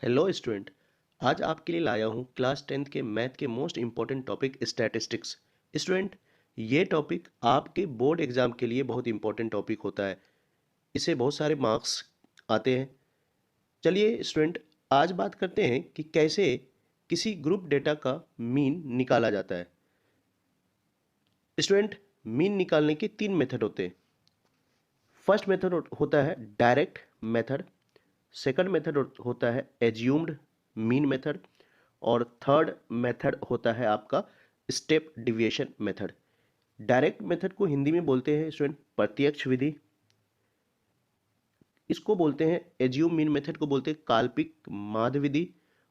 Hello student. आज आपके लिए लाया हूँ क्लास 10th के मैथ के most important topic statistics. Student, ये टॉपिक आपके बोर्ड एग्जाम के लिए बहुत इम्पॉर्टेंट टॉपिक होता है। इससे बहुत सारे मार्क्स आते हैं। चलिए स्टूडेंट, आज बात करते हैं कि कैसे किसी ग्रुप डेटा का मीन निकाला जाता है। स्टूडेंट, मीन निकालने के तीन मेथड होते हैं। फर्स्ट मेथड होता है डायरेक्ट मेथड, सेकंड मेथड होता है एज्यूम्ड मीन मेथड, और थर्ड मेथड होता है आपका step deviation method. Direct method को हिंदी में बोलते हैं स्टूडेंट प्रत्यक्ष विधि। इसको बोलते हैं एज्यूम मीन मेथड को बोलते हैं काल्पनिक माध्य विधि,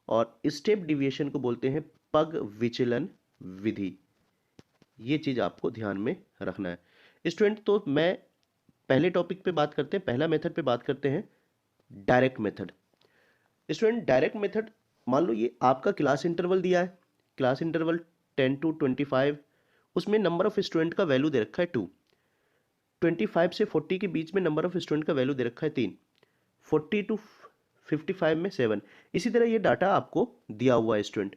और स्टेप डिविएशन को बोलते हैं पग विचलन विधि। ये चीज आपको ध्यान में रखना है स्टूडेंट। तो मैं पहले टॉपिक पे बात करते हैं, पहला मेथड पे बात करते हैं, direct method. Student, direct method, मान लो ये आपका क्लास इंटरवल दिया है, क्लास इंटरवल 10 to 25। उसमें नंबर ऑफ स्टूडेंट का वैल्यू दे रखा है 2। 25 से 40 के बीच में नंबर ऑफ स्टूडेंट का वैल्यू दे रखा है 3। 40 to 55 में 7। इसी तरह ये डाटा आपको दिया हुआ है स्टूडेंट।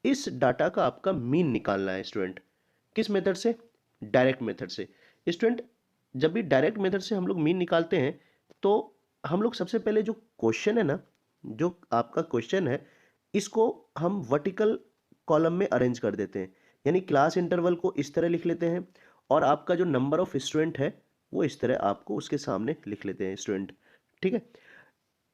इस डाटा का आपका मीन निकालना है स्टूडेंट। किस मेथड से? डायरेक्ट मेथड से। स्टूडेंट, जब भी डायरेक्ट मेथड से हम लोग मीन निकालते हैं तो हम लोग सबसे पहले जो क्वेश्चन है ना, जो आपका क्वेश्चन है, इसको हम वर्टिकल कॉलम में अरेंज कर देते हैं। यानी क्लास इंटरवल को इस तरह लिख लेते हैं और आपका जो नंबर ऑफ स्टूडेंट है वो इस तरह आपको उसके सामने लिख लेते हैं स्टूडेंट। ठीक है।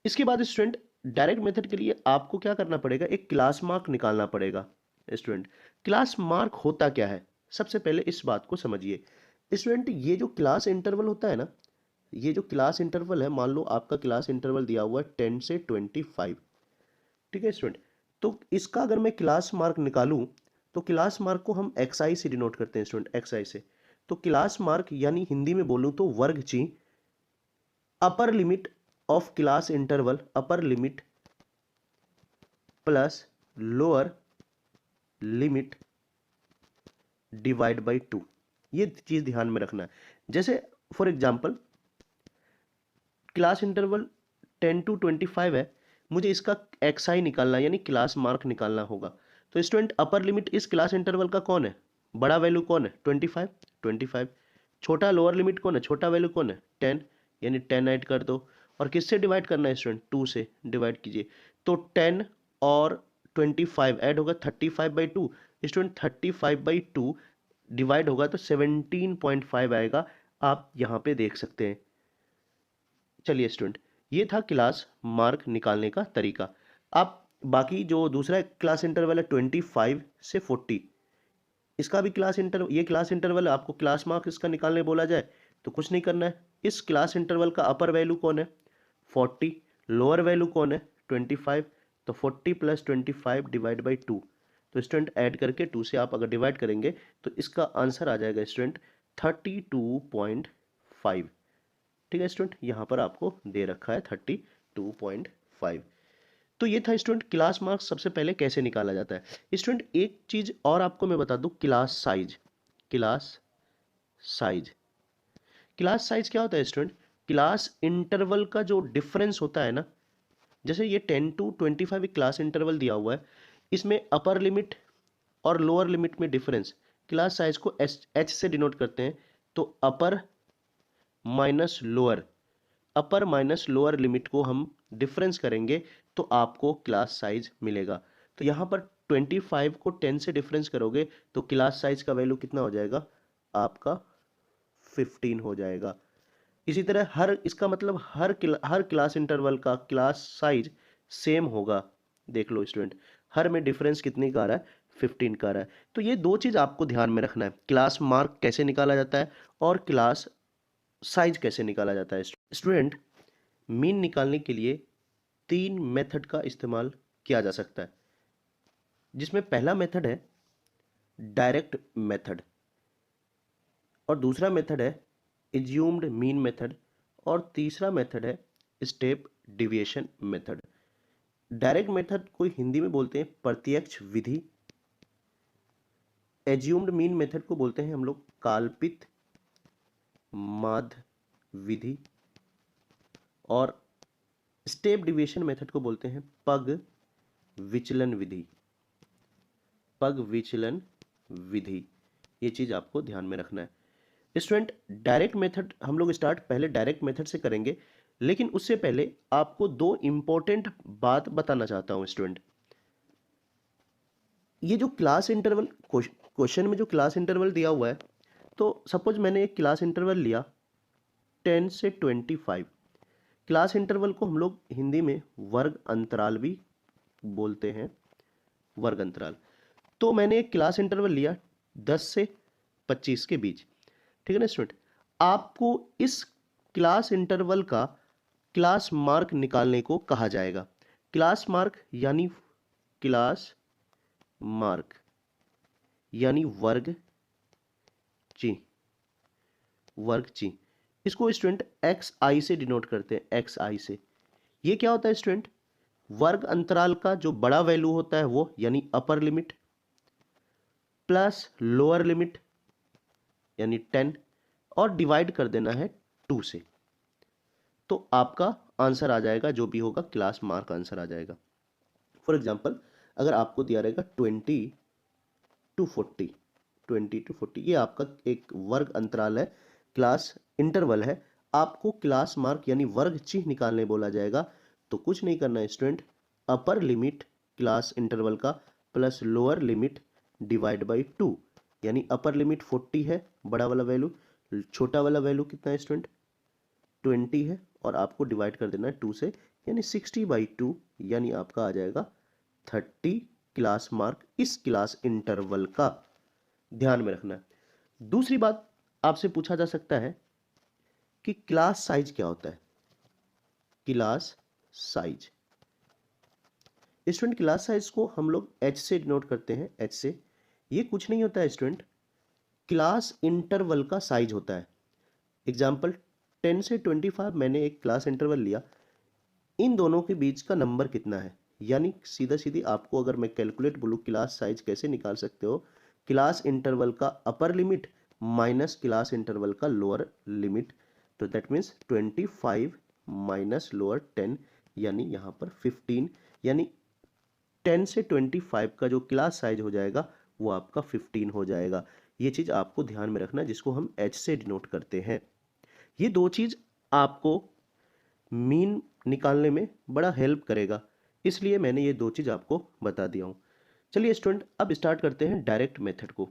इसके बाद स्टूडेंट, डायरेक्ट मेथड के लिए आपको क्या करना पड़ेगा, एक क्लास मार्क निकालना पड़ेगा स्टूडेंट। क्लास मार्क होता क्या है, सबसे पहले इस बात को समझिए स्टूडेंट। ये जो क्लास इंटरवल होता है ना, ये जो क्लास इंटरवल है, मान लो आपका क्लास इंटरवल दिया हुआ है 10 से 25। ठीक है स्टूडेंट। तो इसका अगर मैं क्लास मार्क निकालूं तो क्लास मार्क को हम एक्सआई से डिनोट करते हैं स्टूडेंट, एक्सआई से। तो क्लास मार्क यानी हिंदी में बोलूं तो वर्ग ची upper limit of class interval, upper limit plus lower limit divide by 2। ये चीज ध्यान में रखना है। जैसे for example class interval 10 to 25 है, मुझे इसका एक्सआई निकालना यानी क्लास मार्क निकालना होगा। तो स्टूडेंट, अपर लिमिट इस क्लास इंटरवल का कौन है, बड़ा वैल्यू कौन है, 25। 25। छोटा लोअर लिमिट कौन है, छोटा वैल्यू कौन है, 10। यानी 10 ऐड कर दो। और किससे डिवाइड करना है स्टूडेंट, 2 से डिवाइड कीजिए। तो 10 और 25 ऐड होगा 35/2। स्टूडेंट, 35/2 डिवाइड होगा तो 17.5 आएगा, आप यहाँ पे देख सकते हैं। चलिए स्टूडेंट, ये था क्लास मार्क निकालने का तरीका। आप बाकी जो दूसरा क्लास इंटरवल है 25 से 40, इसका भी क्लास इंटरवल, ये क्लास इंटरवल है, आपको क्लास मार्क इसका निकालने बोला जाए तो कुछ नहीं करना है। इस क्लास इंटरवल का अपर वैल्यू कौन है, 40। लोअर वैल्यू कौन है, 25। तो 40 प्लस 25 डिवाइड बाई 2। तो स्टूडेंट ऐड करके 2 से आप अगर डिवाइड करेंगे तो इसका आंसर आ जाएगा स्टूडेंट 32.5। ठीक है स्टूडेंट, यहाँ पर आपको दे रखा है 32.5। तो ये था स्टूडेंट क्लास मार्क्स सबसे पहले कैसे निकाला जाता है। स्टूडेंट, एक चीज और आपको मैं बता दूं, class size. Class size, class size क्या होता है स्टूडेंट? क्लास इंटरवल का जो डिफरेंस होता है ना, जैसे ये 10 to 25 एक क्लास इंटरवल दिया हुआ है, इसमें अपर लिमिट और लोअर लिमिट में डिफरेंस, क्लास साइज को एच से डिनोट करते हैं। तो अपर माइनस लोअर, अपर माइनस लोअर लिमिट को हम डिफरेंस करेंगे तो आपको क्लास साइज मिलेगा। तो यहाँ पर 25 को 10 से डिफरेंस करोगे तो क्लास साइज का वैल्यू कितना हो जाएगा, आपका 15 हो जाएगा। इसी तरह हर, इसका मतलब हर क्लास इंटरवल का क्लास साइज सेम होगा। देख लो स्टूडेंट, हर में डिफरेंस कितने का आ रहा है, 15 का आ रहा है। तो ये दो चीज आपको ध्यान में रखना है, क्लास मार्क कैसे निकाला जाता है और क्लास साइज कैसे निकाला जाता है। स्टूडेंट, मीन निकालने के लिए तीन मेथड का इस्तेमाल किया जा सकता है, जिसमें पहला मेथड है डायरेक्ट मेथड, और दूसरा मेथड है एज्यूम्ड मीन मेथड, और तीसरा मेथड है step deviation method. Direct method को हिंदी में बोलते हैं प्रत्यक्ष विधि, एज्यूम्ड मीन मेथड को बोलते हैं हम लोग काल्पित माध्य विधि, और स्टेप डिविएशन मेथड को बोलते हैं पग विचलन विधि। पग विचलन विधि, ये चीज आपको ध्यान में रखना है। स्टूडेंट, डायरेक्ट मेथड हम लोग स्टार्ट पहले डायरेक्ट मेथड से करेंगे, लेकिन उससे पहले आपको दो इंपॉर्टेंट बात बताना चाहता हूं स्टूडेंट। ये जो क्लास इंटरवल क्वेश्चन में जो क्लास इंटरवल दिया हुआ है, तो सपोज मैंने एक क्लास इंटरवल लिया 10 से 25। क्लास इंटरवल को हम लोग हिंदी में वर्ग अंतराल भी बोलते हैं, वर्ग अंतराल। तो मैंने एक क्लास इंटरवल लिया 10 से 25 के बीच, ठीक है ना स्टूडेंट। आपको इस क्लास इंटरवल का क्लास मार्क निकालने को कहा जाएगा। क्लास मार्क यानी वर्ग ची, वर्ग ची। इसको स्टूडेंट एक्स आई से डिनोट करते हैं, एक्स आई से। ये क्या होता है स्टूडेंट? वर्ग अंतराल का जो बड़ा वैल्यू होता है वो यानी upper limit plus lower limit यानी 10 और डिवाइड कर देना है 2 से, तो आपका आंसर आ जाएगा, जो भी होगा क्लास मार्क आंसर आ जाएगा। फॉर एग्जांपल, अगर आपको दिया रहेगा 20 to 40, ये आपका एक वर्ग अंतराल है, क्लास इंटरवल है। आपको क्लास मार्क यानी वर्ग चिन्ह निकालने बोला जाएगा। तो कुछ नहीं करना है student, upper limit class interval का plus lower limit divide by 2, यानी अपर लिमिट 40 है बड़ा वाला वैल्यू, छोटा वाला वैल्यू कितना है स्टूडेंट? 20 है, और आपको डिवाइड कर देना है 2 से, यानी 60/2, यानी आपका आ जाएगा 30 क्लास मार्क इस क्लास इंटरवल का। ध्यान में रखना है। दूसरी बात आपसे पूछा जा सकता है कि क्लास साइज क्या होता है? Class size, student class size को हम लोग एच से डिनोट करते हैं, एच से। ये कुछ नहीं होता है स्टूडेंट, क्लास इंटरवल का साइज होता है। एग्जाम्पल 10 से 25 मैंने एक क्लास इंटरवल लिया, इन दोनों के बीच का नंबर कितना है, यानी सीधा सीधी आपको अगर मैं कैलकुलेट बोलूँ क्लास साइज कैसे निकाल सकते हो, क्लास इंटरवल का upper limit minus class interval का लोअर लिमिट, तो दैट मीन्स 25 माइनस लोअर 10, यानी यहाँ पर 15, यानी 10 से 25 का जो क्लास साइज हो जाएगा वो आपका 15 हो जाएगा। ये चीज़ आपको ध्यान में रखना, जिसको हम एच से डिनोट करते हैं। ये दो चीज़ आपको मीन निकालने में बड़ा हेल्प करेगा, इसलिए मैंने ये दो चीज़ आपको बता दिया हूँ। चलिए स्टूडेंट, अब स्टार्ट करते हैं डायरेक्ट मेथड को।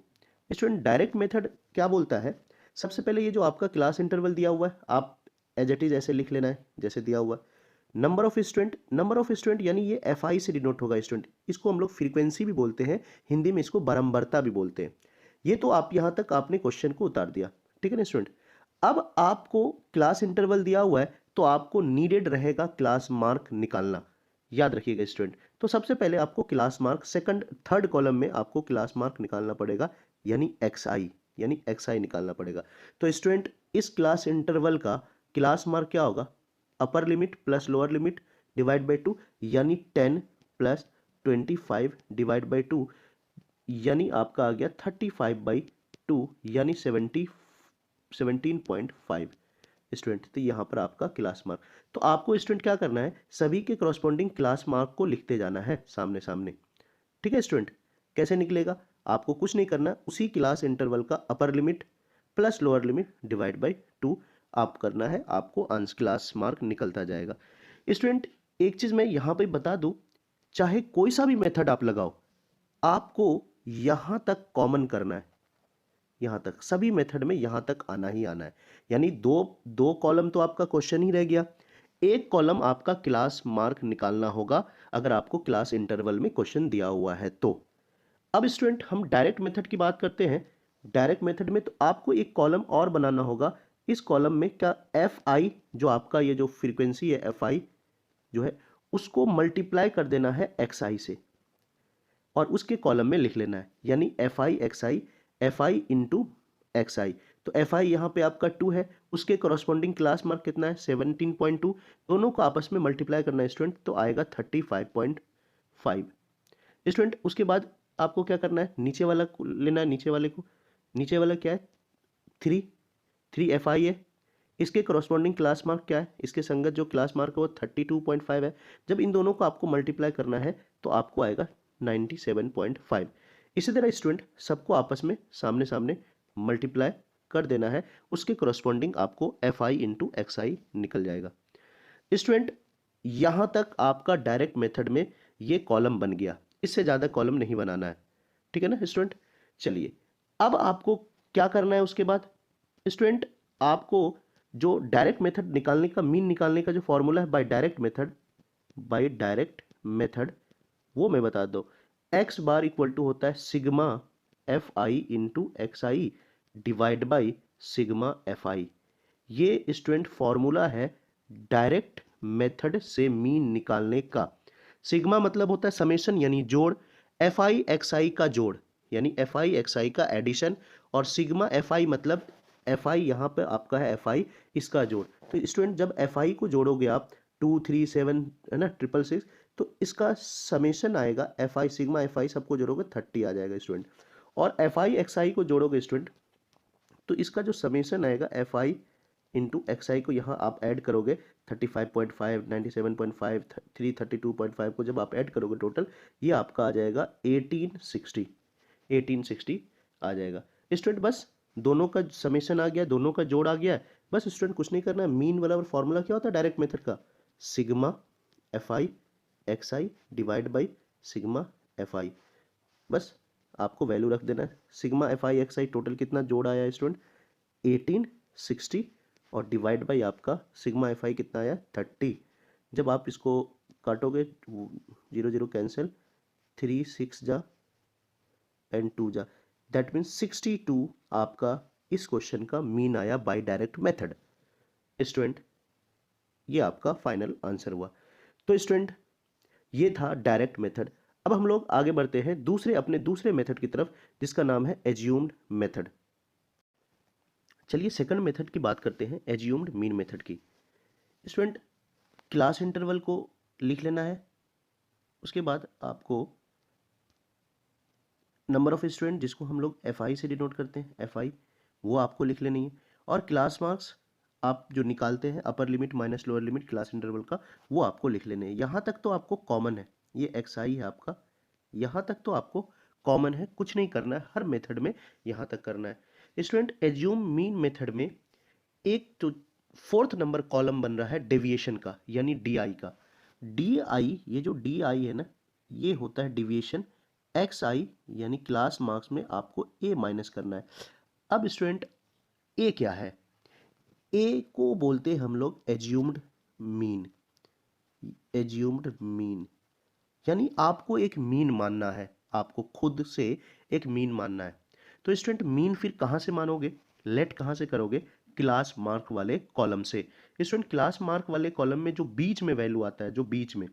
स्टूडेंट, डायरेक्ट मेथड क्या बोलता है? सबसे पहले ये जो आपका क्लास इंटरवल दिया हुआ है, आप एज इट इज ऐसे लिख लेना है जैसे दिया हुआ है। नंबर ऑफ स्टूडेंट यानी ये एफ आई से डिनोट होगा स्टूडेंट, इसको हम लोग फ्रीक्वेंसी भी बोलते हैं, हिंदी में इसको बारंबारता भी बोलते हैं। ये तो आप यहाँ तक आपने क्वेश्चन को उतार दिया, ठीक है ना स्टूडेंट। अब आपको क्लास इंटरवल दिया हुआ है, तो आपको नीडेड रहेगा क्लास मार्क निकालना। याद रखिएगा स्टूडेंट, तो सबसे पहले आपको class mark second third column में आपको क्लास मार्क निकालना पड़ेगा, यानी एक्स आई निकालना पड़ेगा। तो स्टूडेंट, इस क्लास इंटरवल का क्लास मार्क क्या होगा? Upper limit plus lower limit divide by 2, यानी 10 प्लस 25 डिवाइड बाई 2, यानी आपका आ गया 35/2, यानी 17.5 स्टूडेंट। तो यहाँ पर आपका क्लास मार्क। तो आपको स्टूडेंट क्या करना है, सभी के करस्पॉन्डिंग क्लास मार्क को लिखते जाना है सामने सामने, ठीक है स्टूडेंट। कैसे निकलेगा? आपको कुछ नहीं करना, उसी क्लास इंटरवल का upper limit plus lower limit divide by 2 आप करना है, आपको आंसर क्लास मार्क निकलता जाएगा। स्टूडेंट, एक चीज मैं यहाँ पे बता दूं, चाहे कोई सा भी मेथड आप लगाओ, आपको यहां तक कॉमन करना है, यहां तक सभी मेथड में यहां तक आना ही आना है। यानी दो दो कॉलम तो आपका क्वेश्चन ही रह गया, एक कॉलम आपका क्लास मार्क निकालना होगा अगर आपको क्लास इंटरवल में क्वेश्चन दिया हुआ है तो। अब स्टूडेंट, हम डायरेक्ट मेथड की बात करते हैं। डायरेक्ट मेथड में तो आपको एक कॉलम और बनाना होगा। इस कॉलम में क्या, एफ आई जो आपका ये जो फ्रीक्वेंसी है एफ आई जो है, उसको मल्टीप्लाई कर देना है एक्स आई से, और उसके कॉलम में लिख लेना है, यानी एफ आई इंटू एक्स आई। तो एफ आई यहाँ पे आपका 2 है, उसके करस्पॉन्डिंग क्लास मार्क कितना है 17.2, दोनों को आपस में मल्टीप्लाई करना है स्टूडेंट, तो आएगा 35.5 स्टूडेंट। उसके बाद आपको क्या करना है, नीचे वाला लेना है, नीचे वाले को, नीचे वाला क्या है 3 एफ आई है, इसके करस्पॉन्डिंग क्लास मार्क क्या है, इसके संगत जो क्लास मार्क है वो 32.5 है। जब इन दोनों को आपको मल्टीप्लाई करना है तो आपको आएगा 97.5। इसी तरह स्टूडेंट सबको आपस में सामने सामने मल्टीप्लाई कर देना है, उसके करस्पॉन्डिंग आपको एफ आई इंटू एक्स आई निकल जाएगा। स्टूडेंट यहां तक आपका डायरेक्ट मेथड में ये कॉलम बन गया, इससे ज़्यादा कॉलम नहीं बनाना है, ठीक है ना स्टूडेंट। चलिए अब आपको क्या करना है उसके बाद स्टूडेंट, आपको जो डायरेक्ट मेथड निकालने का, मीन निकालने का जो फॉर्मूला है बाय डायरेक्ट मेथड, वो मैं बता दो, एक्स बार इक्वल टू होता है sigma F I into x I divide by sigma F I. ये स्टूडेंट फॉर्मूला है डायरेक्ट मेथड से मीन निकालने का। सिग्मा मतलब होता है समेशन यानी जोड़, एफ आई एक्स आई का जोड़ यानी एफ आई एक्स आई का एडिशन, और सिग्मा एफ आई मतलब एफ आई यहाँ पे आपका है एफ आई इसका जोड़। तो स्टूडेंट जब एफ आई को जोड़ोगे आप 2 3 7 है ना 666, तो इसका समेशन आएगा एफ आई सिग्मा एफ आई सबको जोड़ोगे 30 आ जाएगा स्टूडेंट। और एफ आई एक्स आई को जोड़ोगे स्टूडेंट तो इसका जो समेशन आएगा एफ आई इंटू एक्स आई को यहाँ आप ऐड करोगे 35.5 97.5 332.5 को जब आप ऐड करोगे टोटल ये आपका आ जाएगा 1860 आ जाएगा स्टूडेंट। बस दोनों का समेशन आ गया, दोनों का जोड़ आ गया, बस स्टूडेंट कुछ नहीं करना है। मीन वाला फॉर्मूला क्या होता है डायरेक्ट मेथड का, sigma F I x I divide by sigma F आई। बस आपको वैल्यू रख देना है, सिग्मा एफ आई एक्स आई टोटल कितना जोड़ आया है स्टूडेंट 1860 और डिवाइड बाई आपका सिग्मा एफ आई कितना आया 30। जब आप इसको काटोगे 0 0 कैंसिल, 3 6 जा एंड 2 जा, दैट मीन्स 62 आपका इस क्वेश्चन का मीन आया बाय डायरेक्ट मेथड। स्टूडेंट ये आपका फाइनल आंसर हुआ। तो स्टूडेंट ये था डायरेक्ट मेथड। अब हम लोग आगे बढ़ते हैं अपने दूसरे मेथड की तरफ जिसका नाम है एज्यूम्ड मेथड। चलिए सेकंड मेथड की बात करते हैं, एज्यूम्ड मीन मेथड की। स्टूडेंट क्लास इंटरवल को लिख लेना है, उसके बाद आपको नंबर ऑफ स्टूडेंट जिसको हम लोग एफ आई से डिनोट करते हैं एफ आई, वो आपको लिख लेनी है, और क्लास मार्क्स आप जो निकालते हैं upper limit minus lower limit class interval का वो आपको लिख लेने हैं। यहाँ तक तो आपको कॉमन है, ये एक्स आई है आपका, यहाँ तक तो आपको कॉमन है, कुछ नहीं करना है, हर मेथड में यहाँ तक करना है। स्टूडेंट एज्यूम मीन मेथड में एक तो फोर्थ नंबर कॉलम बन रहा है डेविएशन का यानी डी आई का। डी आई, ये जो डी आई है ना ये होता है डिविएशन, एक्स आई यानी क्लास मार्क्स में आपको ए माइनस करना है। अब स्टूडेंट ए क्या है, ए को बोलते हैं हम लोग एज्यूम्ड मीन। एज्यूम्ड मीन यानी आपको एक मीन मानना है, आपको खुद से एक मीन मानना है। तो स्टूडेंट मीन फिर कहाँ से मानोगे, लेट कहाँ से करोगे, क्लास मार्क वाले कॉलम से। स्टूडेंट क्लास मार्क वाले कॉलम में जो बीच में वैल्यू आता है, जो बीच में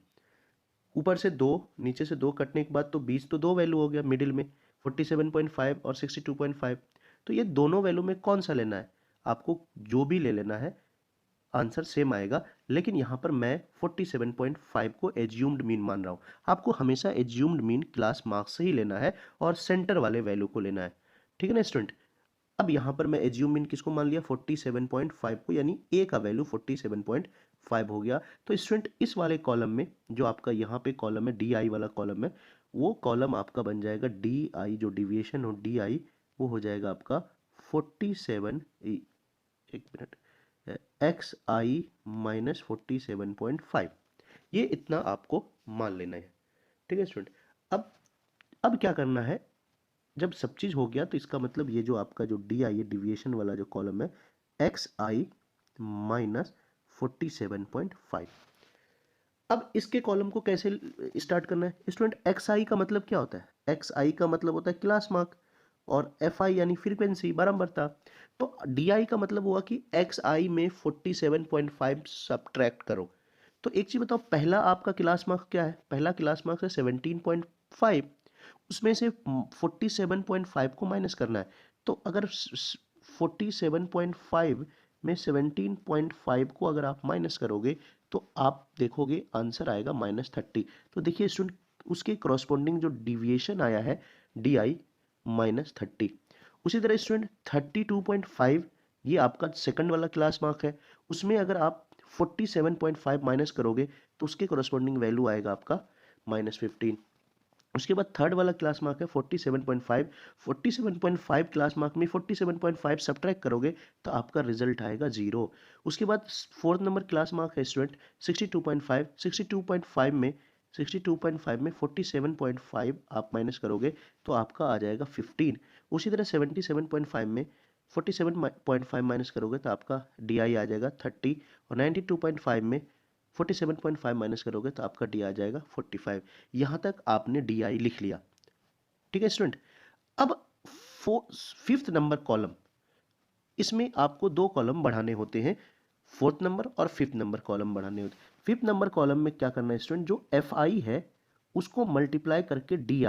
ऊपर से 2 नीचे से 2 कटने के बाद तो बीच तो 2 वैल्यू हो गया, मिडिल में 47.5 और 62.5, तो ये दोनों वैल्यू में कौन सा लेना है, आपको जो भी ले लेना है आंसर सेम आएगा। लेकिन यहाँ पर मैं 47.5 को एज्यूम्ड मीन मान रहा हूँ, आपको हमेशा एज्यूम्ड मीन क्लास मार्क्स से ही लेना है और सेंटर वाले वैल्यू को लेना है, ठीक है ना स्टूडेंट। अब यहाँ पर मैं एज्यूम मीन किसको मान लिया 47.5 को, यानी ए का वैल्यू 47.5 हो गया। तो स्टूडेंट इस वाले कॉलम में जो आपका यहाँ पे कॉलम है डी आई वाला कॉलम है, वो कॉलम आपका बन जाएगा डी आई, जो डिविएशन हो डी आई वो हो जाएगा आपका 47, एक मिनट, एक्स आई माइनस 47.5, ये इतना आपको मान लेना है, ठीक है स्टूडेंट। अब क्या करना है, जब सब चीज हो गया तो इसका मतलब ये जो आपका जो डी आई डिविएशन वाला जो कॉलम है एक्स आई माइनस 47.5, अब इसके कॉलम को कैसे स्टार्ट करना है स्टूडेंट। एक्स आई का मतलब क्या होता है, एक्स आई का मतलब होता है क्लास मार्क, और एफ आई यानी फ्रीक्वेंसी बारंबारता। तो डी आई का मतलब हुआ कि एक्स आई में 47.5 सब्ट्रैक्ट करो। तो एक चीज बताओ, पहला आपका क्लास मार्क क्या है, पहला क्लास मार्क है 17.5, उसमें से 47.5 को माइनस करना है। तो अगर 47.5 में 17.5 को अगर आप माइनस करोगे तो आप देखोगे आंसर आएगा -30। तो देखिए स्टूडेंट उसके करस्पॉन्डिंग जो डिविएशन आया है डी आई -30। उसी तरह स्टूडेंट 32.5 ये आपका सेकंड वाला क्लास मार्क है, उसमें अगर आप 47.5 माइनस करोगे तो उसके करस्पॉन्डिंग वैल्यू आएगा आपका -15। उसके बाद थर्ड वाला क्लास मार्क है 47.5। 47.5 क्लास मार्क में 47.5 सब्ट्रैक्ट करोगे तो आपका रिजल्ट आएगा 0। उसके बाद फोर्थ नंबर क्लास मार्क है स्टूडेंट 62.5। 62.5 में 47.5 आप माइनस करोगे तो आपका आ जाएगा 15। उसी तरह 77.5 में 47.5 माइनस करोगे तो आपका डी आई आ जाएगा 30। और 92.5 में 47.5 माइनस करोगे तो आपका डी आ जाएगा 45। यहाँ तक आपने डी आई लिख लिया। ठीक है स्टूडेंट। अब फिफ्थ नंबर कॉलम, इसमें आपको दो कॉलम बढ़ाने होते हैं, फोर्थ नंबर और फिफ्थ नंबर कॉलम बढ़ाने होते हैं। फिफ्थ नंबर कॉलम में क्या करना है स्टूडेंट, जो एफ आई है उसको मल्टीप्लाई करके डी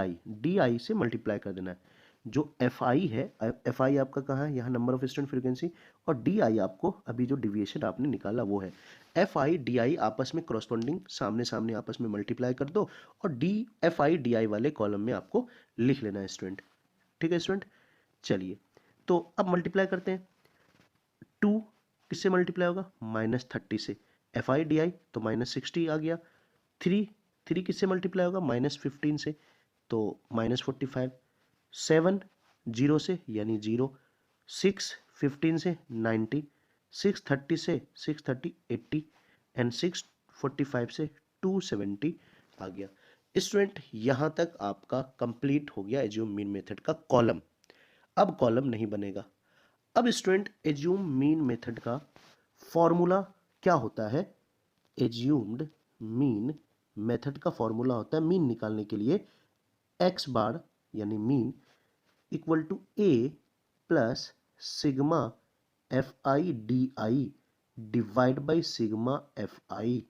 आई से मल्टीप्लाई कर देना है। जो एफ आई है, एफ आई आपका कहाँ है, यहाँ नंबर ऑफ स्टूडेंट फ्रीक्वेंसी, और डी आई आपको अभी जो डिविएशन आपने निकाला वो है। एफ आई डी आई आपस में करस्पॉन्डिंग सामने सामने आपस में मल्टीप्लाई कर दो और D F I D I वाले कॉलम में आपको लिख लेना है स्टूडेंट। ठीक है स्टूडेंट, चलिए तो अब मल्टीप्लाई करते हैं। 2 किससे मल्टीप्लाई होगा, -30 से, एफ आई डी आई तो -60 आ गया। 3 3 किससे मल्टीप्लाई होगा, -15 से तो -45। 7 0 से यानी 0। 6 15 से 90। 6 30 से 6 30 80 एंड 6 45 से 270 आ गया। स्टूडेंट यहाँ तक आपका कंप्लीट हो गया एज्यूम मीन मेथड का कॉलम। अब कॉलम नहीं बनेगा। अब स्टूडेंट एज्यूम मीन मेथड का फॉर्मूला क्या होता है, एज्यूम्ड मीन मेथड का फॉर्मूला होता है मीन निकालने के लिए एक्स बार यानी mean equal to A plus sigma F I D I divide by sigma F I.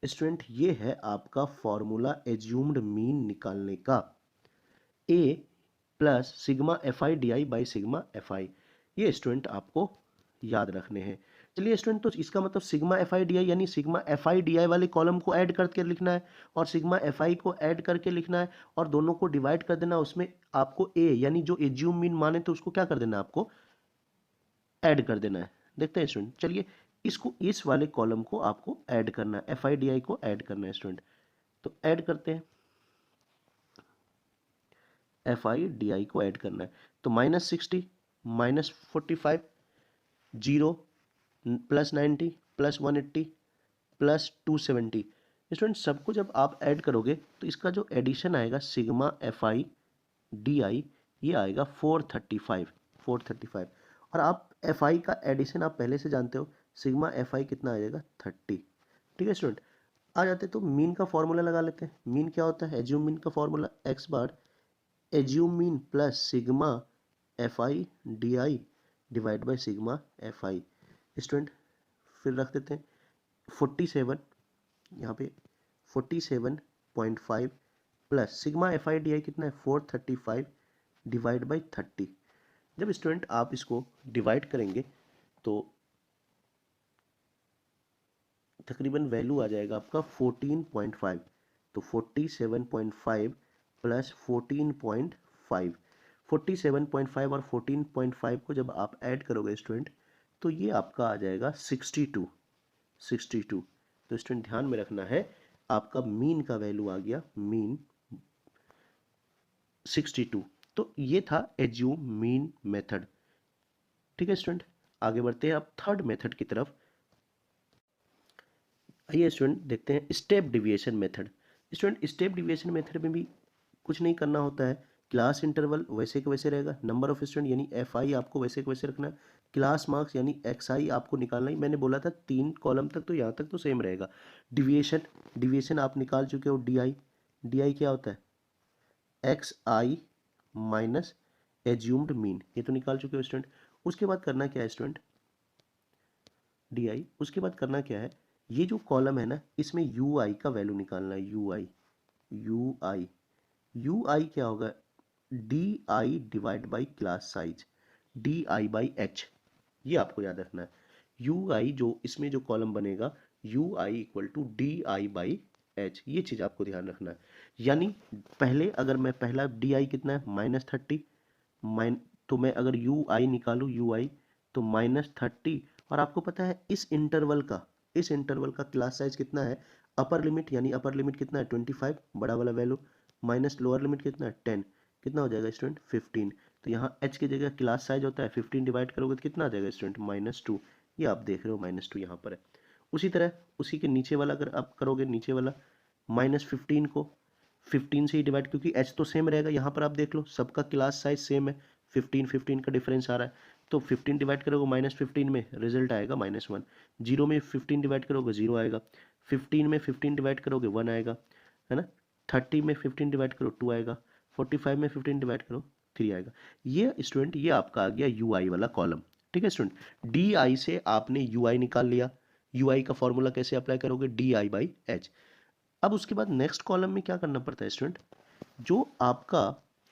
Student ये है आपका फॉर्मूला एज्यूम्ड मीन निकालने का, A plus sigma F I D I by sigma F I. ये student आपको याद रखने हैं। चलिए स्टूडेंट, तो इसका मतलब sigma F I D I यानी sigma F I D I वाले कॉलम को ऐड करके लिखना है और सिग्मा एफ आई को ऐड करके लिखना है और दोनों को डिवाइड कर देना। उसमें आपको ए यानी जो एज्यूम मीन माने तो उसको क्या कर देना है, आपको ऐड कर देना है। देखते हैं स्टूडेंट, चलिए इसको इस वाले कॉलम को आपको ऐड करना है, एफ आई डी आई को ऐड करना है स्टूडेंट। तो ऐड करते हैं, एफ आई डी आई को ऐड करना है तो -60 -45 0 +90 +180 +270। स्टूडेंट सबको जब आप ऐड करोगे तो इसका जो एडिशन आएगा सिग्मा एफ आई डी आई ये आएगा 435। और आप एफ आई का एडिशन आप पहले से जानते हो, सिग्मा एफ आई कितना आ जाएगा 30। ठीक है स्टूडेंट, आ जाते तो मीन का फॉर्मूला लगा लेते हैं। मीन क्या होता है, एज्यूम मीन का formula x bar assume mean plus sigma F I D I divide by sigma F I. Student फिर रख देते हैं 47, यहाँ पे 47.5 plus sigma F I D आई कितना है 435 डिवाइड बाई 30। जब स्टूडेंट आप इसको डिवाइड करेंगे तो तकरीबन वैल्यू आ जाएगा आपका 14.5। तो 47.5 प्लस 14.5, 47.5 और 14.5 को जब आप ऐड करोगे स्टूडेंट तो ये आपका आ जाएगा 62। तो स्टूडेंट ध्यान में रखना है, आपका मीन का वैल्यू आ गया मीन 62। तो ये था एज्यूम मीन मेथड। ठीक है स्टूडेंट, आगे बढ़ते हैं आप थर्ड मेथड की तरफ। आइए स्टूडेंट देखते हैं step deviation method. Student step deviation method में भी कुछ नहीं करना होता है, क्लास इंटरवल वैसे के वैसे रहेगा, नंबर ऑफ स्टूडेंट यानी एफ आई आपको वैसे के वैसे रखना है, क्लास मार्क्स यानी एक्स आई आपको निकालना ही, मैंने बोला था 3 कॉलम तक तो यहाँ तक तो सेम रहेगा। डिविएशन आप निकाल चुके हो, डी आई क्या होता है, एक्स आई माइनस एज्यूम्ड मीन, ये तो निकाल चुके हो स्टूडेंट। उसके बाद करना क्या है स्टूडेंट, डी आई, उसके बाद करना क्या है, ये जो कॉलम है ना इसमें यू आई का वैल्यू निकालना है, यू आई क्या होगा, D I divide by class size, D I by H, ये आपको याद रखना है। यू आई जो इसमें जो कॉलम बनेगा U I equal to D I by H, ये चीज़ आपको ध्यान रखना है। यानी पहले अगर मैं पहला डी आई कितना है -30 तो मैं अगर यू आई निकालूँ, यू आई तो -30। और आपको पता है इस इंटरवल का क्लास साइज कितना है, अपर लिमिट यानी अपर लिमिट कितना है 25 बड़ा वाला वैल्यू, माइनस लोअर लिमिट कितना है 10, कितना हो जाएगा स्टूडेंट 15। तो यहाँ h की जगह क्लास साइज होता है 15 डिवाइड करोगे तो कितना आ जाएगा स्टूडेंट -2। ये आप देख रहे हो -2 यहाँ पर है। उसी तरह उसी के नीचे वाला अगर आप करोगे, नीचे वाला -15 को 15 से ही डिवाइड, क्योंकि h तो सेम रहेगा, यहाँ पर आप देख लो सबका क्लास साइज सेम है, 15 का डिफरेंस आ रहा है। तो 15 डिवाइड करोगे -15 में रिजल्ट आएगा -1, 0 में 15 डिवाइड करोगे 0 आएगा, 15 में 15 डिवाइड करोगे 1 आएगा, है ना, 30 में 15 डिवाइड करो 2 आएगा, 45 में 15 डिवाइड करो 3 आएगा। ये स्टूडेंट ये आपका आ गया ui वाला कॉलम। ठीक है स्टूडेंट, di से आपने ui निकाल लिया। ui का फॉर्मूला कैसे अप्लाई करोगे, di/h। अब उसके बाद नेक्स्ट कॉलम में क्या करना पड़ता है स्टूडेंट, जो आपका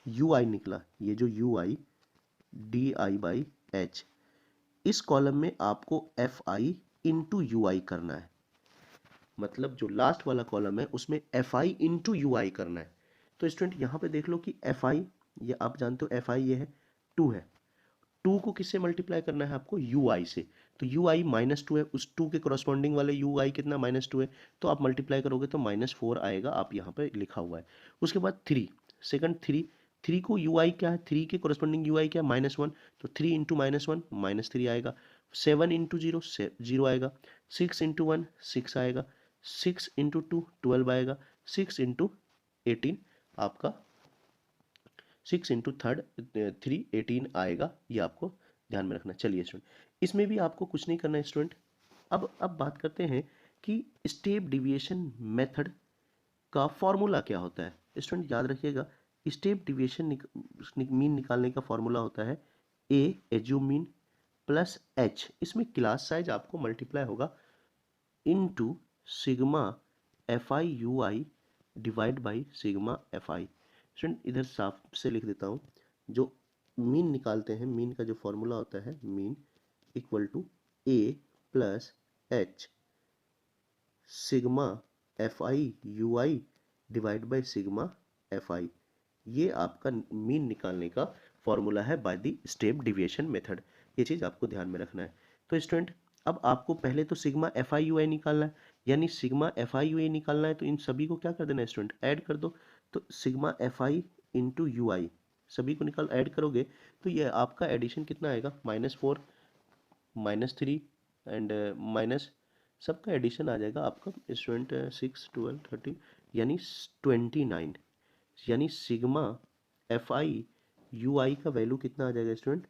ui निकला, ये जो ui di/h, इस कॉलम में आपको fi इंटू ui करना है। मतलब जो लास्ट वाला कॉलम है उसमें fi इंटू ui करना है। तो स्टूडेंट यहाँ पे देख लो कि fi, ये आप जानते हो fi ये है 2 है, 2 को किससे मल्टीप्लाई करना है आपको, ui से। तो ui -2 है, उस 2 के करस्पॉन्डिंग वाले ui कितना -2 है, तो आप मल्टीप्लाई करोगे तो -4 आएगा, आप यहाँ पे लिखा हुआ है। उसके बाद 3, सेकंड 3 को ui क्या है, 3 के करस्पॉन्डिंग ui क्या है -1, तो 3 इंटू -1 -3 आएगा। 7 इंटू 0 0 आएगा, 6 इंटू 1 6 आएगा, 6 इंटू 2 12 आएगा, 6 इंटू 18 आपका 6 इंटू 3 18 आएगा। ये आपको ध्यान में रखना। चलिए स्टूडेंट, इसमें भी आपको कुछ नहीं करना है स्टूडेंट। अब बात करते हैं कि स्टेप डिविएशन मेथड का फॉर्मूला क्या होता है। स्टूडेंट याद रखिएगा, स्टेप डिविएशन मीन निकालने का फॉर्मूला होता है ए एज्यूम मीन प्लस एच, इसमें क्लास साइज आपको मल्टीप्लाई होगा into sigma F I U I divide by sigma F I. Student इधर साफ से लिख देता हूँ, जो मीन निकालते हैं, मीन का जो फॉर्मूला होता है, mean equal to A plus H sigma F I U I divide by sigma F I. ये आपका मीन निकालने का फॉर्मूला है by the step deviation method. ये चीज़ आपको ध्यान में रखना है। तो स्टूडेंट अब आपको पहले तो सिग्मा एफ आई यू आई निकालना है, यानी सिग्मा एफ आई यू आई निकालना है, तो इन सभी को क्या कर देना है स्टूडेंट, ऐड कर दो। तो sigma F I into U I, सभी को निकाल ऐड करोगे तो ये आपका एडिशन कितना आएगा, -4 -3 एंड माइनस, सबका एडिशन आ जाएगा आपका स्टूडेंट 6 12 13 यानी 29, यानी सिग्मा एफ आई यू आई का वैल्यू कितना आ जाएगा स्टूडेंट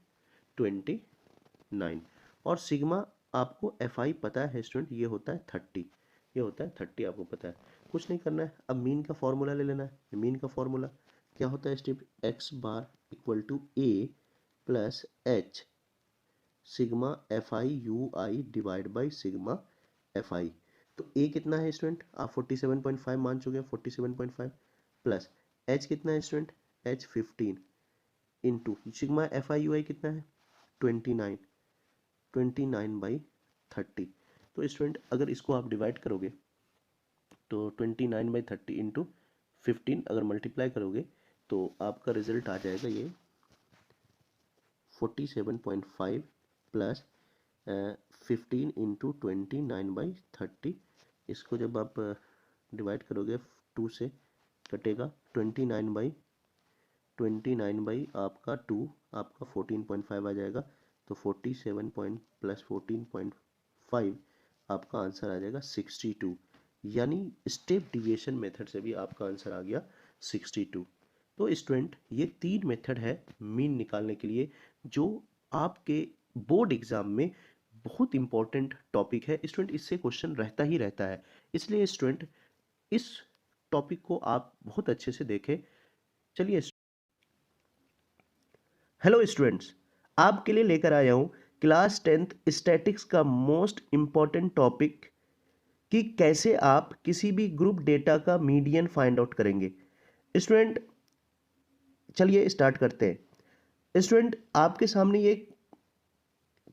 29। और सिग्मा आपको एफ आई पता है स्टूडेंट, ये होता है 30, ये होता है 30 आपको पता है, कुछ नहीं करना है। अब मीन का फॉर्मूला ले लेना है। मीन का फॉर्मूला क्या होता है step, X bar equal to A plus H sigma F I U I divide by sigma F I. तो ए कितना है स्टूडेंट, आप 47.5 मान चुके हैं, 47.5 प्लस एच कितना है student, H 15 into sigma F I U I कितना है 29 तो स्टूडेंट अगर इसको आप डिवाइड करोगे तो 29/30 इंटू 15 अगर मल्टीप्लाई करोगे तो आपका रिजल्ट आ जाएगा ये 47.5 प्लस 15 इंटू 29/30। इसको जब आप डिवाइड करोगे 2 से कटेगा 29 बाई आपका 2 आपका 14.5 आ जाएगा। तो 47 प्लस 14.5 आपका आंसर आ जाएगा 62, यानी स्टेप डिविएशन मेथड से भी आपका आंसर आ गया 62। तो स्टूडेंट ये 3 मेथड है मीन निकालने के लिए, जो आपके बोर्ड एग्जाम में बहुत इंपॉर्टेंट टॉपिक है स्टूडेंट, इससे क्वेश्चन रहता ही रहता है। इसलिए स्टूडेंट इस टॉपिक को आप बहुत अच्छे से देखें। चलिए हेलो स्टूडेंट्स, आपके लिए लेकर आया हूँ क्लास 10th स्टैटिक्स का मोस्ट इम्पॉर्टेंट टॉपिक कि कैसे आप किसी भी ग्रुप डेटा का मीडियन फाइंड आउट करेंगे। स्टूडेंट चलिए स्टार्ट करते हैं। स्टूडेंट आपके सामने ये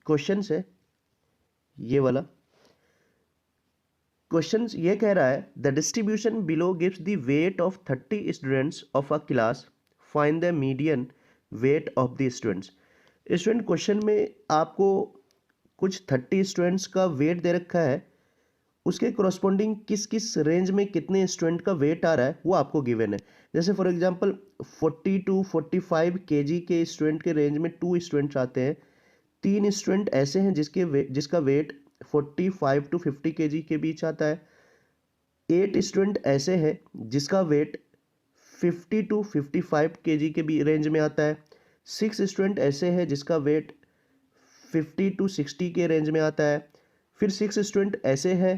क्वेश्चन है, ये वाला क्वेश्चन ये कह रहा है the distribution below gives the weight of 30 students of a class, find the median weight of the students. Student question में आपको कुछ 30 स्टूडेंट्स का वेट दे रखा है, उसके करस्पॉन्डिंग किस किस रेंज में कितने स्टूडेंट का वेट आ रहा है वो आपको गिवन है। जैसे फॉर एग्जांपल 40 टू 45 केजी के स्टूडेंट के रेंज में 2 स्टूडेंट्स आते हैं। 3 स्टूडेंट ऐसे हैं जिसका वेट 45 टू 50 केजी के बीच आता है। 8 स्टूडेंट ऐसे हैं जिसका वेट 50 टू 55 केजी के भी रेंज में आता है। 6 स्टूडेंट ऐसे हैं जिसका वेट 50 टू 60 के रेंज में आता है। फिर 6 स्टूडेंट ऐसे हैं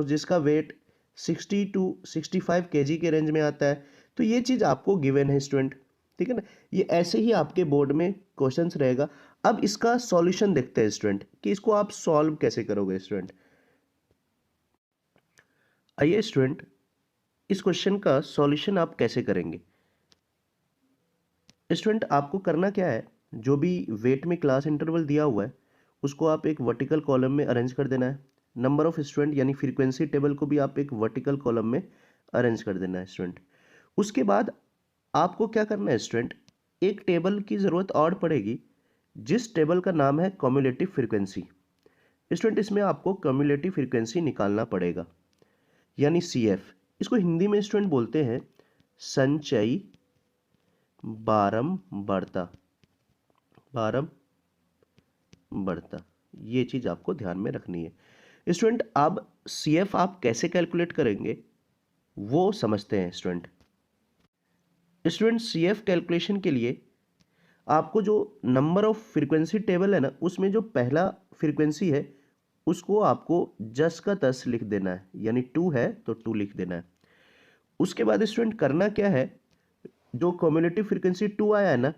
जिसका वेट 60 टू 65 केजी के रेंज में आता है। तो ये चीज़ आपको गिवन है स्टूडेंट, ठीक है ना। ये ऐसे ही आपके बोर्ड में क्वेश्चंस रहेगा। अब इसका सॉल्यूशन देखते हैं स्टूडेंट कि इसको आप सॉल्व कैसे करोगे स्टूडेंट। आइए स्टूडेंट, इस क्वेश्चन का सॉल्यूशन आप कैसे करेंगे। स्टूडेंट आपको करना क्या है, जो भी वेट में क्लास इंटरवल दिया हुआ है उसको आप एक वर्टिकल कॉलम में अरेंज कर देना है। नंबर ऑफ स्टूडेंट यानी फ्रीक्वेंसी टेबल को भी आप एक वर्टिकल कॉलम में अरेंज कर देना है स्टूडेंट। उसके बाद आपको क्या करना है स्टूडेंट, एक टेबल की ज़रूरत और पड़ेगी जिस टेबल का नाम है कम्युलेटिव फ्रीक्वेंसी। स्टूडेंट इसमें आपको कम्युलेटिव फ्रीक्वेंसी निकालना पड़ेगा, यानी CF। इसको हिंदी में स्टूडेंट बोलते हैं संचयी बारंबारता, बारंबारता। ये चीज़ आपको ध्यान में रखनी है स्टूडेंट। अब CF आप कैसे कैलकुलेट करेंगे वो समझते हैं स्टूडेंट। CF कैलकुलेशन के लिए आपको जो नंबर ऑफ फ्रीक्वेंसी टेबल है ना, उसमें जो पहला फ्रीक्वेंसी है उसको आपको 10 का 10 लिख देना है, यानी 2 है तो 2 लिख देना है। उसके बाद स्टूडेंट करना क्या है, जो कम्युलेटिव फ्रीक्वेंसी 2 आया है ना,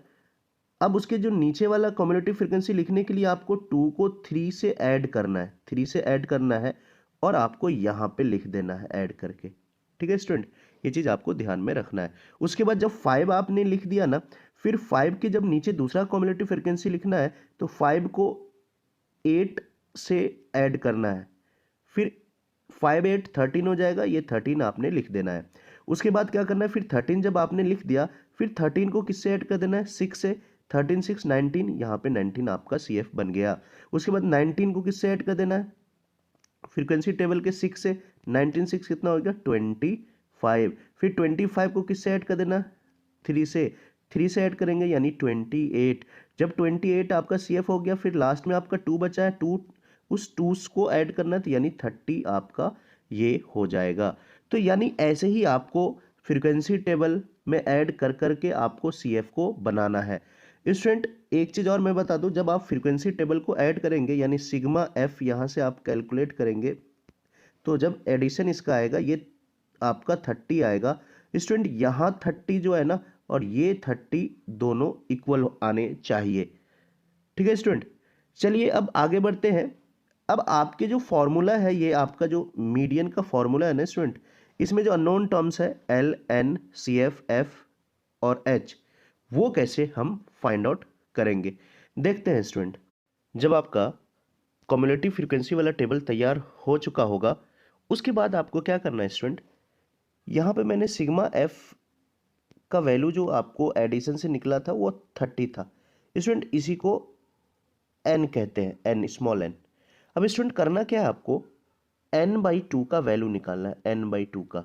अब उसके जो नीचे वाला कम्युलेटिव फ्रीक्वेंसी लिखने के लिए आपको 2 को 3 से ऐड करना है, 3 से ऐड करना है और आपको यहाँ पे लिख देना है ऐड करके, ठीक है स्टूडेंट। ये चीज़ आपको ध्यान में रखना है। उसके बाद जब 5 आपने लिख दिया ना, फिर 5 के जब नीचे दूसरा कम्युलेटिव फ्रीक्वेंसी लिखना है तो 5 को 8 से ऐड करना है, फिर 5 8 13 हो जाएगा, ये 13 आपने लिख देना है। उसके बाद क्या करना है, फिर 13 जब आपने लिख दिया फिर 13 को किससे ऐड कर देना है, 6 से। 13 6 19, यहाँ पे 19 आपका CF बन गया। उसके बाद 19 को किससे ऐड कर देना है, फ्रीक्वेंसी टेबल के 6 से। 19 6 कितना हो गया, 25। फिर 25 को किससे ऐड कर देना, 3 से। 3 से ऐड करेंगे यानी 28। जब 28 आपका CF हो गया, फिर लास्ट में आपका 2 बचा है, 2 उस 2 को ऐड करना है, तो यानी 30 आपका ये हो जाएगा। तो यानी ऐसे ही आपको फ्रीक्वेंसी टेबल में ऐड कर करके आपको CF को बनाना है स्टूडेंट। एक चीज़ और मैं बता दूं, जब आप फ्रीक्वेंसी टेबल को ऐड करेंगे यानी सिग्मा F यहाँ से आप कैलकुलेट करेंगे, तो जब एडिशन इसका आएगा ये आपका 30 आएगा स्टूडेंट। यहाँ 30 जो है ना और ये 30 दोनों इक्वल आने चाहिए, ठीक है स्टूडेंट। चलिए अब आगे बढ़ते हैं। अब आपके जो फॉर्मूला है, ये आपका जो मीडियन का फॉर्मूला है ना स्टूडेंट, इसमें जो अननोन टर्म्स है L N CF F और H, वो कैसे हम फाइंड आउट करेंगे देखते हैं स्टूडेंट। जब आपका कम्युलेटिव फ्रीक्वेंसी वाला टेबल तैयार हो चुका होगा, उसके बाद आपको क्या करना है स्टूडेंट, यहाँ पे मैंने सिग्मा F का वैल्यू जो आपको एडिशन से निकला था वो 30 था स्टूडेंट। इसी को N कहते हैं, N स्मॉल n। अब स्टूडेंट करना क्या है, आपको n/2 का वैल्यू निकालना है, n/2 का।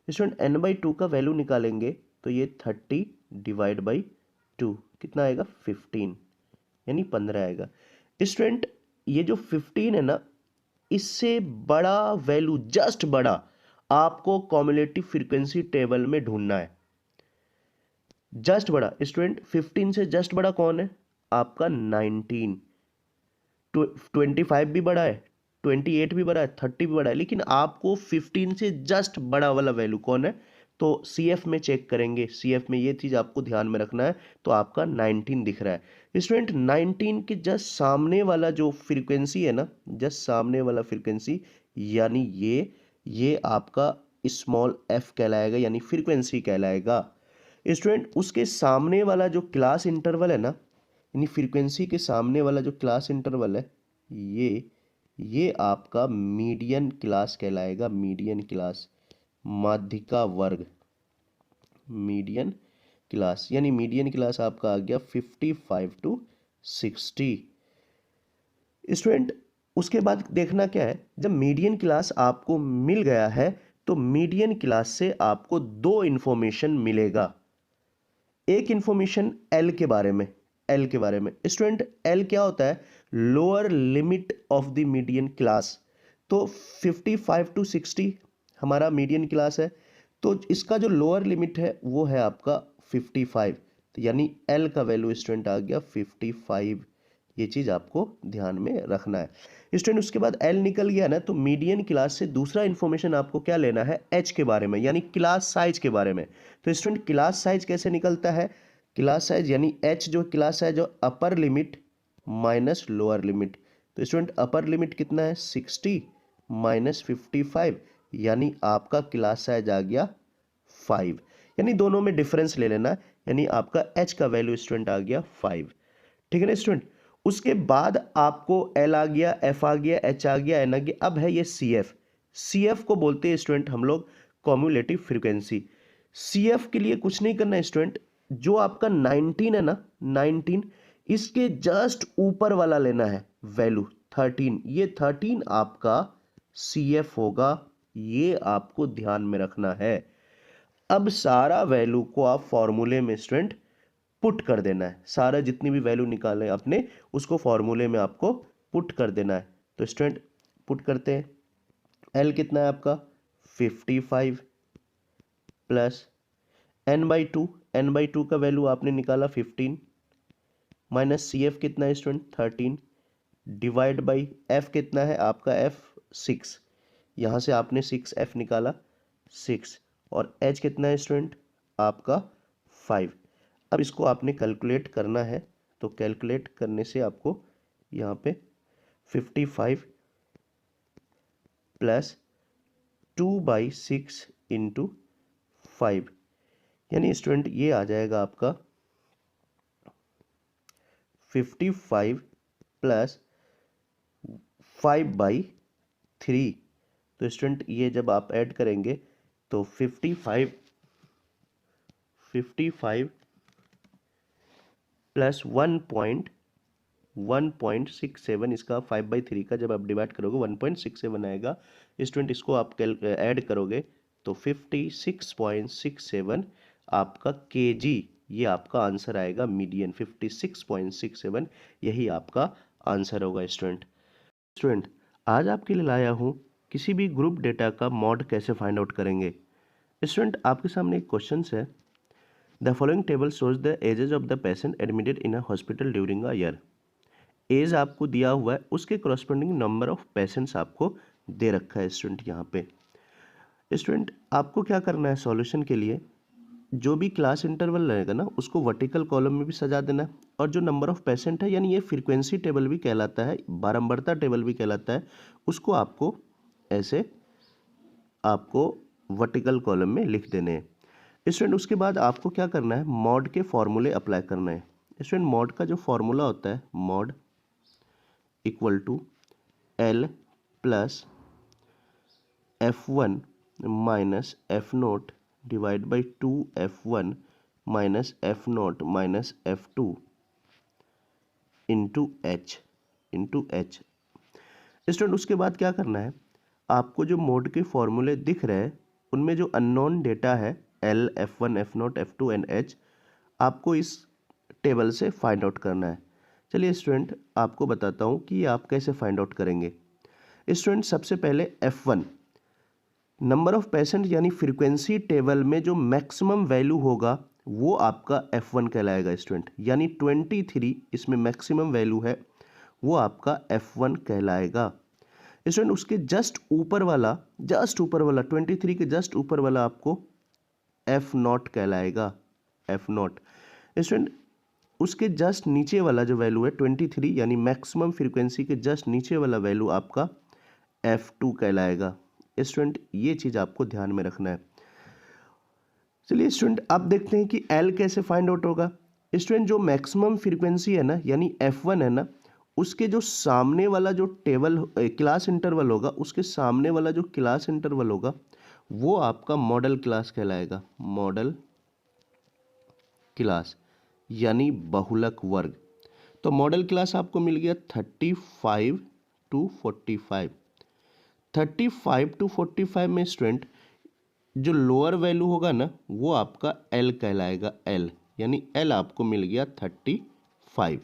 स्टूडेंट n/2 का वैल्यू निकालेंगे तो ये 30 डिवाइड बाई 2 कितना आएगा, 15, यानी 15 आएगा स्टूडेंट। ये जो 15 है ना, इससे बड़ा वैल्यू, जस्ट बड़ा, आपको कम्युलेटिव फ्रीक्वेंसी टेबल में ढूंढना है। जस्ट बड़ा स्टूडेंट, 15 से जस्ट बड़ा कौन है, आपका 19। 25 भी बड़ा है, 28 भी बड़ा है, 30 भी बड़ा है, लेकिन आपको 15 से जस्ट बड़ा वाला वैल्यू कौन है, तो CF में चेक करेंगे। CF में ये चीज़ आपको ध्यान में रखना है। तो आपका 19 दिख रहा है स्टूडेंट। 19 के जस्ट सामने वाला जो फ्रीक्वेंसी है ना, जस्ट सामने वाला फ्रीक्वेंसी, यानी ये आपका स्मॉल f कहलाएगा, यानी फ्रीक्वेंसी कहलाएगा स्टूडेंट। उसके सामने वाला जो क्लास इंटरवल है ना, यानी फ्रीक्वेंसी के सामने वाला जो क्लास इंटरवल है, ये आपका मीडियन क्लास कहलाएगा, मीडियन क्लास, माध्यिका वर्ग, मीडियन क्लास। यानी मीडियन क्लास आपका आ गया 55 टू 60। स्टूडेंट उसके बाद देखना क्या है, जब मीडियन क्लास आपको मिल गया है तो मीडियन क्लास से आपको दो इंफॉर्मेशन मिलेगा। एक इंफॉर्मेशन एल के बारे में, एल के बारे में स्टूडेंट, एल क्या होता है, lower limit of the median class. तो 55 टू 60 हमारा मीडियन क्लास है, तो इसका जो लोअर लिमिट है वो है आपका 55, तो यानी एल का वैल्यू स्टूडेंट आ गया 55। ये चीज़ आपको ध्यान में रखना है स्टूडेंट। उसके बाद एल निकल गया ना, तो मीडियन क्लास से दूसरा इंफॉर्मेशन आपको क्या लेना है, एच के बारे में, यानी क्लास साइज के बारे में। तो स्टूडेंट क्लास साइज कैसे निकलता है, क्लास साइज यानी एच जो क्लास साइज जो upper limit minus lower limit. तो स्टूडेंट अपर लिमिट कितना है 60 माइनस 55, यानी आपका क्लास साइज आ गया 5, यानी दोनों में डिफरेंस ले लेना, यानी आपका एच का वैल्यू स्टूडेंट आ गया 5। ठीक है ना स्टूडेंट। उसके बाद आपको एल आ गया, एफ आ गया, एच आ गया, एन आ गया। अब है ये सी एफ। सी एफ को बोलते हैं स्टूडेंट हम लोग कॉम्युलेटिव फ्रीक्वेंसी। सी एफ के लिए कुछ नहीं करना है स्टूडेंट, जो आपका 19 है ना, 19 इसके जस्ट ऊपर वाला लेना है वैल्यू 13। ये 13 आपका सी एफ होगा, ये आपको ध्यान में रखना है। अब सारा वैल्यू को आप फॉर्मूले में स्टूडेंट पुट कर देना है, सारा जितनी भी वैल्यू निकाले अपने उसको फॉर्मूले में आपको पुट कर देना है। तो स्टूडेंट पुट करते हैं, एल कितना है आपका 55 plus N by two, N by two का वैल्यू आपने निकाला 15 माइनस सी एफ कितना है स्टूडेंट 13 डिवाइड बाई एफ कितना है आपका एफ 6, यहाँ से आपने 6 एफ निकाला 6, और एच कितना है स्टूडेंट आपका 5। अब इसको आपने कैलकुलेट करना है, तो कैलकुलेट करने से आपको यहाँ पे 55 प्लस 2/6 इंटू 5, यानी स्टूडेंट ये आ जाएगा आपका 55 प्लस 5/3। तो स्टूडेंट ये जब आप ऐड करेंगे तो 55 प्लस 1.67, इसका 5/3 का जब आप डिवाइड करोगे 1.67 आएगा स्टूडेंट। इसको आप ऐड करोगे तो 56.67 आपका केजी, ये आपका आंसर आएगा मीडियन 56.67, यही आपका आंसर होगा स्टूडेंट। स्टूडेंट आज आपके लिए लाया हूँ किसी भी ग्रुप डेटा का मॉड कैसे फाइंड आउट करेंगे। स्टूडेंट आपके सामने एक क्वेश्चन है, the following table shows the ages of the patient admitted in a hospital during a year. Age आपको दिया हुआ है, उसके करस्पॉन्डिंग नंबर ऑफ पेशेंट्स आपको दे रखा है स्टूडेंट। यहाँ पे स्टूडेंट आपको क्या करना है, सॉल्यूशन के लिए जो भी क्लास इंटरवल रहेगा ना उसको वर्टिकल कॉलम में भी सजा देना है, और जो नंबर ऑफ पेशेंट है यानी ये फ्रीक्वेंसी टेबल भी कहलाता है, बारंबारता टेबल भी कहलाता है, उसको आपको ऐसे आपको वर्टिकल कॉलम में लिख देने हैं स्टूडेंट। उसके बाद आपको क्या करना है, मॉड के फॉर्मूले अप्लाई करना है स्टूडेंट। मॉड का जो फॉर्मूला होता है, mod equal to L plus F1 minus F naught divide by 2F1 minus F naught minus F2 into H student. उसके बाद क्या करना है, आपको जो मोड के फॉर्मूले दिख रहे हैं उनमें जो अननोन डेटा है L, F1, F note, F2 and H, आपको इस टेबल से फाइंड आउट करना है। चलिए स्टूडेंट आपको बताता हूँ कि आप कैसे फाइंड आउट करेंगे स्टूडेंट। सबसे पहले F1 नंबर ऑफ पेशेंट यानी फ्रीक्वेंसी टेबल में जो मैक्सिमम वैल्यू होगा वो आपका F1 कहलाएगा स्टूडेंट, यानी 23 इसमें मैक्सिमम वैल्यू है, वो आपका F1 कहलाएगा स्टूडेंट। उसके जस्ट ऊपर वाला 23 के जस्ट ऊपर वाला आपको F नॉट कहलाएगा, F नॉट स्टूडेंट। उसके जस्ट नीचे वाला जो वैल्यू है 23 यानी मैक्सिमम फ्रीक्वेंसी के जस्ट नीचे वाला वैल्यू आपका F2 कहलाएगा स्टूडेंट। ये चीज़ आपको ध्यान में रखना है। चलिए स्टूडेंट अब देखते हैं कि L कैसे फाइंड आउट होगा स्टूडेंट। जो मैक्सिमम फ्रीक्वेंसी है ना यानी F1 है ना, उसके जो सामने वाला जो टेबल क्लास इंटरवल होगा, उसके सामने वाला जो क्लास इंटरवल होगा वो आपका मॉडल क्लास कहलाएगा, मॉडल क्लास यानी बहुलक वर्ग। तो मॉडल क्लास आपको मिल गया 35 to 45। 35 to 45 में स्टूडेंट जो लोअर वैल्यू होगा ना वो आपका एल कहलाएगा, एल यानी एल आपको मिल गया 35।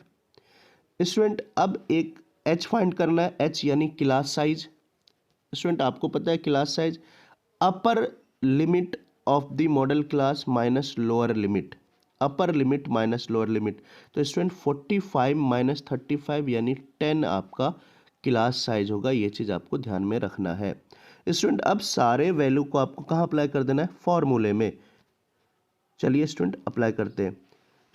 स्टूडेंट अब एक एच फाइंड करना है, एच यानी क्लास साइज। स्टूडेंट आपको पता है class size upper limit of the model class minus lower limit, upper limit minus lower limit. तो स्टूडेंट 45 माइनस 35 यानी 10 आपका क्लास साइज होगा। ये चीज़ आपको ध्यान में रखना है। स्टूडेंट अब सारे वैल्यू को आपको कहाँ अप्लाई कर देना है, फॉर्मूले में। चलिए स्टूडेंट अप्लाई करते हैं।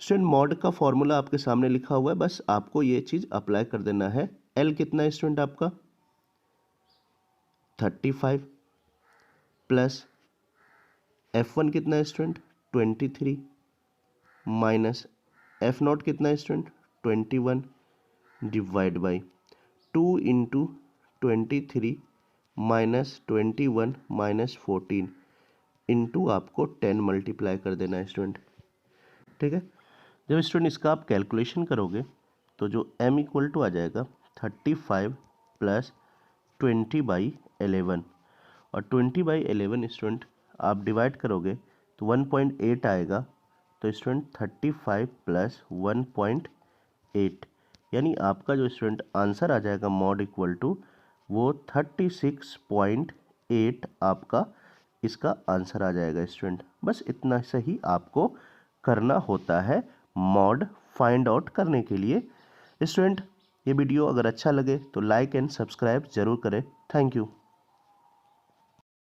स्टूडेंट मॉड का फॉर्मूला आपके सामने लिखा हुआ है, बस आपको ये चीज़ अप्लाई कर देना है। एल कितना है स्टूडेंट आपका 35 प्लस F1 कितना है स्टूडेंट 23 माइनस F0 कितना है student 21 divide by 2 into 23 minus 21 minus 14 into आपको 10 मल्टीप्लाई कर देना है स्टूडेंट। ठीक है, जब स्टूडेंट इसका आप कैलकुलेशन करोगे तो जो m इक्वल टू आ जाएगा 35 प्लस 20/11 और 20/11 स्टूडेंट आप डिवाइड करोगे तो 1.8 आएगा। तो स्टूडेंट 35 प्लस 1.8 यानी आपका जो स्टूडेंट आंसर आ जाएगा मॉड इक्वल टू वो 36.8 आपका इसका आंसर आ जाएगा स्टूडेंट। बस इतना सही आपको करना होता है मॉड फाइंड आउट करने के लिए। स्टूडेंट ये वीडियो अगर अच्छा लगे तो लाइक एंड सब्सक्राइब जरूर करें। Thank you.